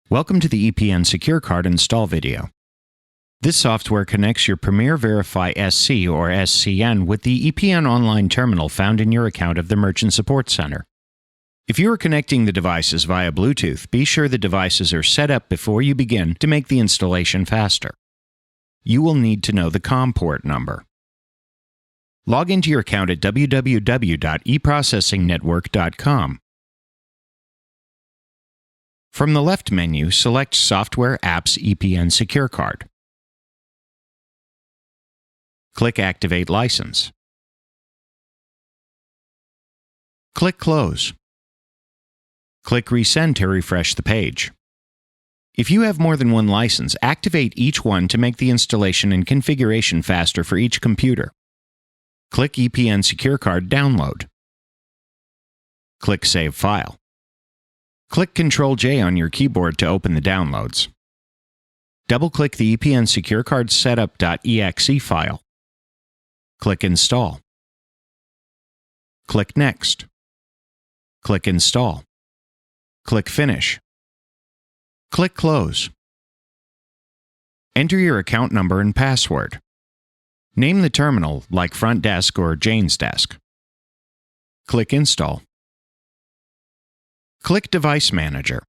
Welcome to the ePNSecureCard install video. This software connects your Premier Verify SC or SCN with the ePN online terminal found in your account of the Merchant Support Center. If you are connecting the devices via Bluetooth, be sure the devices are set up before you begin to make the installation faster. You will need to know the COM port number. Log into your account at www.eprocessingnetwork.com. From the left menu, select Software Apps ePNSecureCard. Click Activate License. Click Close. Click Resend to refresh the page. If you have more than one license, activate each one to make the installation and configuration faster for each computer. Click ePNSecureCard Download. Click Save File. Click Ctrl-J on your keyboard to open the downloads. Double-click the ePNSecureCard Setup.exe file. Click Install. Click Next. Click Install. Click Finish. Click Close. Enter your account number and password. Name the terminal like Front Desk or Jane's Desk. Click Install. Click Device Manager.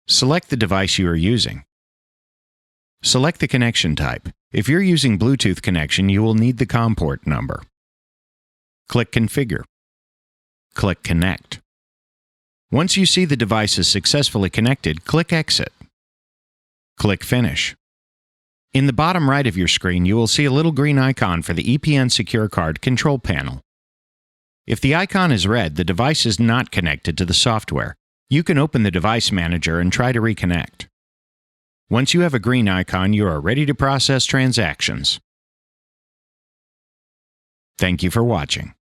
Select the device you are using. Select the connection type. If you're using Bluetooth connection, you will need the COM port number. Click Configure. Click Connect. Once you see the device is successfully connected, click Exit. Click Finish. In the bottom right of your screen, you will see a little green icon for the ePNSecureCard control panel. If the icon is red, the device is not connected to the software. You can open the Device Manager and try to reconnect. Once you have a green icon, you are ready to process transactions. Thank you for watching.